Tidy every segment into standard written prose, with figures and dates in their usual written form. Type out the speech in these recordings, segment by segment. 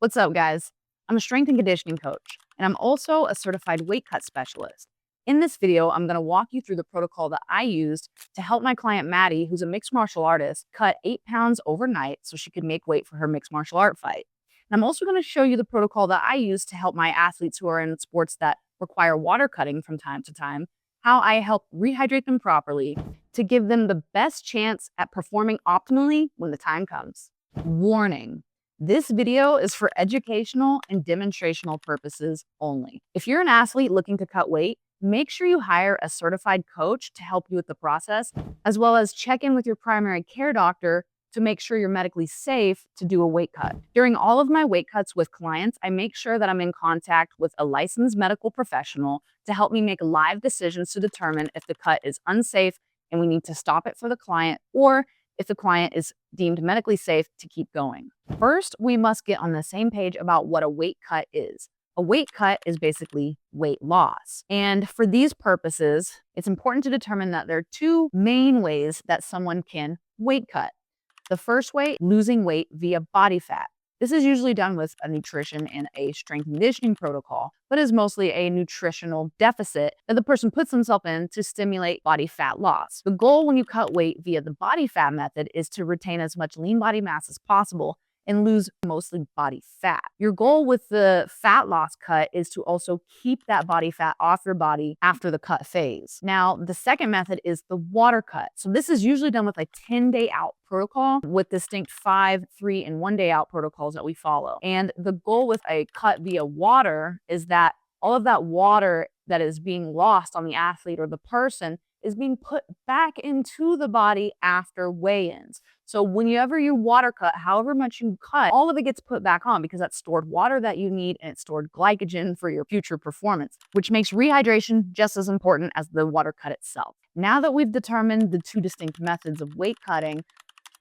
What's up, guys? I'm a strength and conditioning coach, and I'm also a certified weight cut specialist. In this video, I'm going to walk you through the protocol that I used to help my client Maddie, who's a mixed martial artist, cut 8 pounds overnight so she could make weight for her mixed martial art fight. And I'm also going to show you the protocol that I use to help my athletes who are in sports that require water cutting from time to time, how I help rehydrate them properly to give them the best chance at performing optimally when the time comes. Warning. This video is for educational and demonstrational purposes only. If you're an athlete looking to cut weight, make sure you hire a certified coach to help you with the process, as well as check in with your primary care doctor to make sure you're medically safe to do a weight cut. During all of my weight cuts with clients, I make sure that I'm in contact with a licensed medical professional to help me make live decisions to determine if the cut is unsafe and we need to stop it for the client, or if the client is deemed medically safe to keep going. First, we must get on the same page about what a weight cut is. A weight cut is basically weight loss. And for these purposes, it's important to determine that there are two main ways that someone can weight cut. The first way, losing weight via body fat. This is usually done with a nutrition and a strength and conditioning protocol, but is mostly a nutritional deficit that the person puts themselves in to stimulate body fat loss. The goal when you cut weight via the body fat method is to retain as much lean body mass as possible and lose mostly body fat. Your goal with the fat loss cut is to also keep that body fat off your body after the cut phase. Now, the second method is the water cut. So this is usually done with a 10-day out protocol with distinct 5, 3, and 1 day out protocols that we follow. And the goal with a cut via water is that all of that water that is being lost on the athlete or the person is being put back into the body after weigh-ins. So whenever you water cut, however much you cut, all of it gets put back on because that's stored water that you need and it's stored glycogen for your future performance, which makes rehydration just as important as the water cut itself. Now that we've determined the two distinct methods of weight cutting,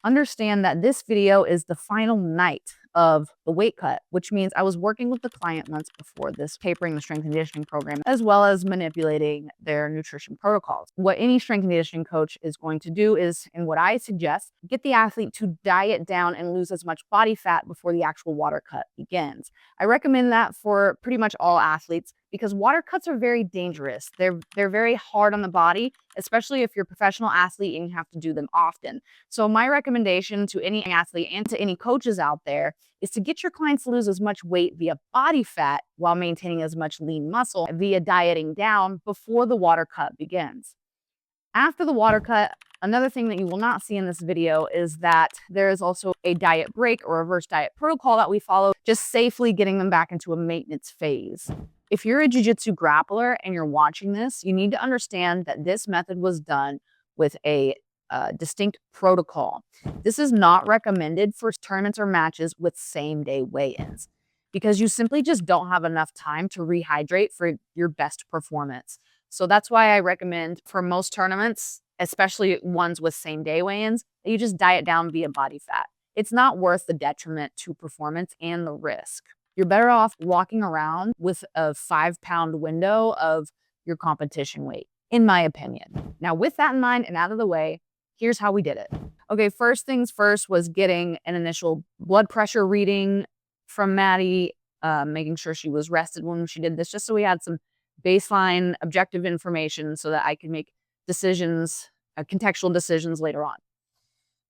understand that this video is the final night of the weight cut, which means I was working with the client months before this, tapering the strength and conditioning program, as well as manipulating their nutrition protocols. What any strength and conditioning coach is going to do is, and what I suggest, get the athlete to diet down and lose as much body fat before the actual water cut begins. I recommend that for pretty much all athletes because water cuts are very dangerous. They're very hard on the body, especially if you're a professional athlete and you have to do them often. So my recommendation to any athlete and to any coaches out there is to get your clients to lose as much weight via body fat while maintaining as much lean muscle via dieting down before the water cut begins. After the water cut, another thing that you will not see in this video is that there is also a diet break or reverse diet protocol that we follow, just safely getting them back into a maintenance phase. If you're a Jiu-Jitsu grappler and you're watching this, you need to understand that this method was done with a distinct protocol. This is not recommended for tournaments or matches with same-day weigh-ins because you simply just don't have enough time to rehydrate for your best performance. So that's why I recommend for most tournaments, especially ones with same-day weigh-ins, that you just diet down via body fat. It's not worth the detriment to performance and the risk. You're better off walking around with a 5-pound window of your competition weight, in my opinion. Now, with that in mind and out of the way, here's how we did it. Okay, first things first was getting an initial blood pressure reading from Maddie, making sure she was rested when she did this, just so we had some baseline objective information so that I could make decisions, contextual decisions later on.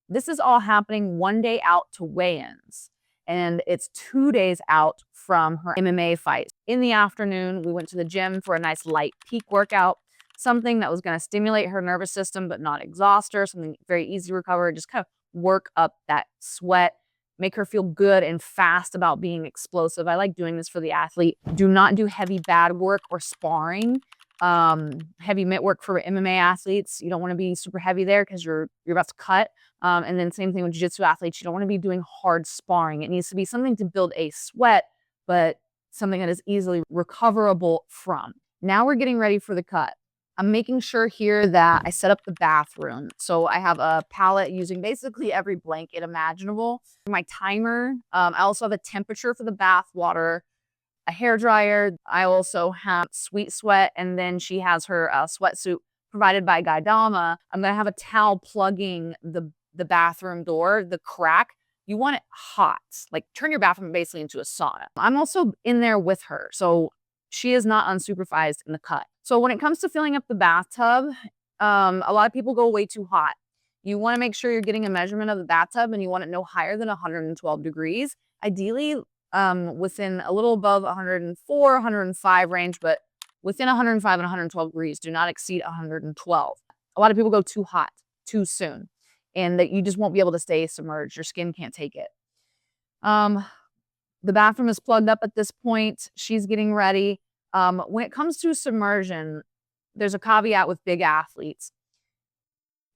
This is all happening 1 day out to weigh-ins, and it's 2 days out from her MMA fight. In the afternoon, we went to the gym for a nice light peak workout, something that was going to stimulate her nervous system but not exhaust her, something very easy to recover, just kind of work up that sweat, make her feel good and fast about being explosive. I like doing this for the athlete. Do not do heavy bad work or sparring. Heavy mitt work for MMA athletes. You don't want to be super heavy there because you're about to cut. And then same thing with jiu-jitsu athletes. You don't want to be doing hard sparring. It needs to be something to build a sweat, but something that is easily recoverable from. Now we're getting ready for the cut. I'm making sure here that I set up the bathroom. So I have a palette using basically every blanket imaginable. My timer. I also have a temperature for the bath water, a hair dryer. I also have Sweet Sweat, and then she has her sweatsuit provided by Gaidama. I'm gonna have a towel plugging the bathroom door, the crack, you want it hot, like turn your bathroom basically into a sauna. I'm also in there with her, so she is not unsupervised in the cut. So when it comes to filling up the bathtub, a lot of people go way too hot. You want to make sure you're getting a measurement of the bathtub and you want it no higher than 112 degrees. Ideally, within a little above 104, 105 range, but within 105 and 112 degrees. Do not exceed 112. A lot of people go too hot too soon, and that you just won't be able to stay submerged. Your skin can't take it. The bathroom is plugged up at this point. She's getting ready. When it comes to submersion, there's a caveat with big athletes.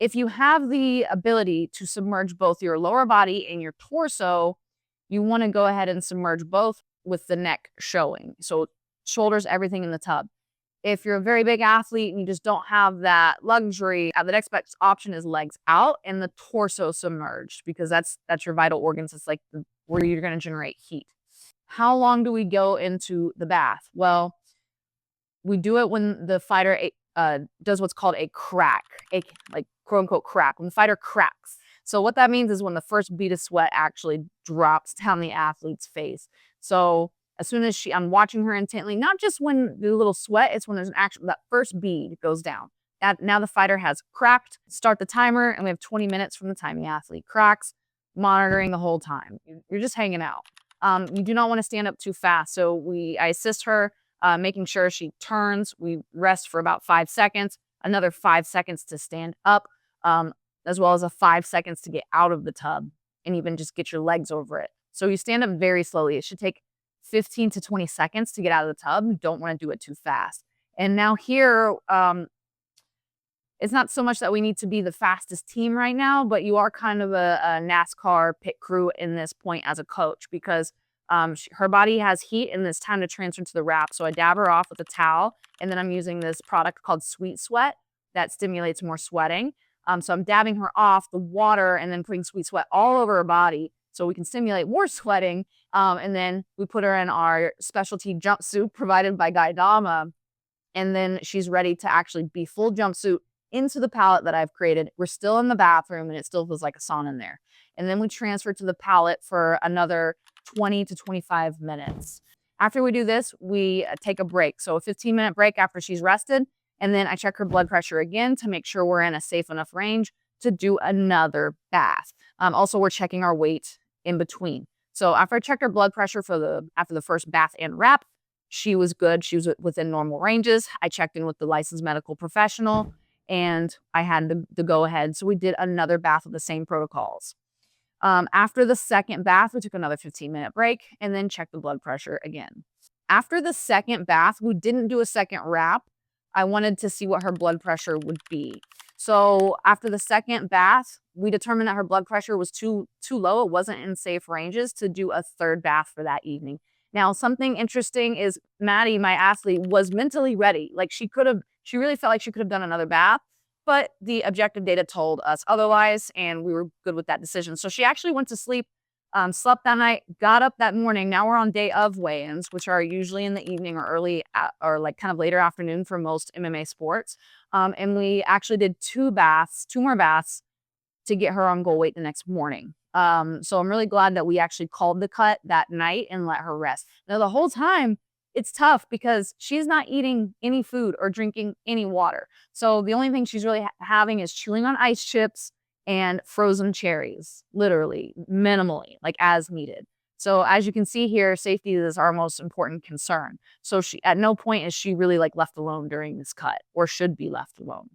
If you have the ability to submerge both your lower body and your torso, you want to go ahead and submerge both with the neck showing. So shoulders, everything in the tub. If you're a very big athlete and you just don't have that luxury, the next best option is legs out and the torso submerged, because that's your vital organs. It's like where you're going to generate heat. How long do we go into the bath? Well, we do it when the fighter does what's called a crack, like quote unquote crack, when the fighter cracks. So what that means is when the first bead of sweat actually drops down the athlete's face. So as soon as I'm watching her intently, not just when the little sweat, it's when there's that first bead goes down. Now the fighter has cracked. Start the timer, and we have 20 minutes from the time the athlete cracks, monitoring the whole time. You're just hanging out. You do not want to stand up too fast. So I assist her, making sure she turns. We rest for about 5 seconds, another 5 seconds to stand up, as well as 5 seconds to get out of the tub and even just get your legs over it. So you stand up very slowly. It should take 15 to 20 seconds to get out of the tub. You don't want to do it too fast. And now here, it's not so much that we need to be the fastest team right now, but you are kind of a NASCAR pit crew in this point as a coach, because her body has heat and it's time to transfer to the wrap. So I dab her off with a towel, and then I'm using this product called Sweet Sweat that stimulates more sweating. So I'm dabbing her off the water and then putting Sweet Sweat all over her body so we can stimulate more sweating. And then we put her in our specialty jumpsuit provided by Gaidama. And then she's ready to actually be full jumpsuit into the pallet that I've created. We're still in the bathroom and it still feels like a sauna in there. And then we transfer to the pallet for another 20 to 25 minutes. After we do this, we take a break. So a 15-minute break after she's rested. And then I check her blood pressure again to make sure we're in a safe enough range to do another bath. Also, we're checking our weight in between. So after I checked her blood pressure after the first bath and wrap, she was good. She was within normal ranges. I checked in with the licensed medical professional and I had the go ahead. So we did another bath with the same protocols. After the second bath, we took another 15-minute break and then checked the blood pressure again. After the second bath, we didn't do a second wrap. I wanted to see what her blood pressure would be. So after the second bath, we determined that her blood pressure was too low. It wasn't in safe ranges to do a third bath for that evening. Now, something interesting is Maddie, my athlete, was mentally ready. Like she really felt like she could have done another bath, but the objective data told us otherwise, and we were good with that decision. So she actually went to sleep, slept that night, got up that morning. Now we're on day of weigh-ins, which are usually in the evening or early or like kind of later afternoon for most MMA sports. And we actually did 2 more baths to get her on goal weight the next morning. So I'm really glad that we actually called the cut that night and let her rest. Now the whole time, it's tough because she's not eating any food or drinking any water. So the only thing she's really having is chewing on ice chips and frozen cherries, literally, minimally, like as needed. So as you can see here, safety is our most important concern. So at no point is she really like left alone during this cut, or should be left alone.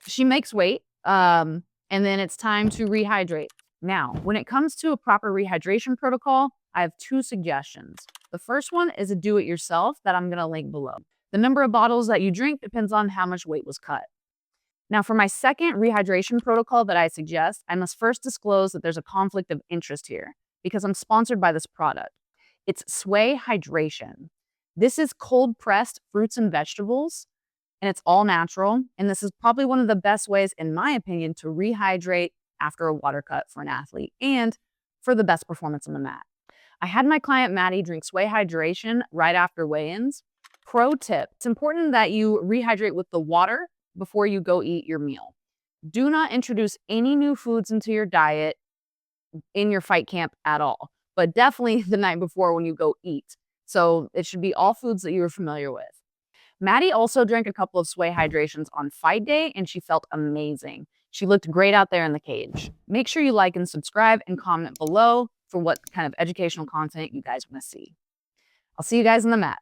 She makes weight, and then it's time to rehydrate. Now, when it comes to a proper rehydration protocol, I have 2 suggestions. The first one is a do-it-yourself that I'm going to link below. The number of bottles that you drink depends on how much weight was cut. Now, for my second rehydration protocol that I suggest, I must first disclose that there's a conflict of interest here because I'm sponsored by this product. It's Sway Hydration. This is cold-pressed fruits and vegetables, and it's all natural. And this is probably one of the best ways, in my opinion, to rehydrate after a water cut for an athlete and for the best performance on the mat. I had my client Maddie drink Sway Hydration right after weigh-ins. Pro tip, it's important that you rehydrate with the water before you go eat your meal. Do not introduce any new foods into your diet in your fight camp at all, but definitely the night before when you go eat. So it should be all foods that you were familiar with. Maddie also drank a couple of Sway hydrations on fight day, and she felt amazing. She looked great out there in the cage. Make sure you like and subscribe and comment below for what kind of educational content you guys want to see. I'll see you guys in the mat.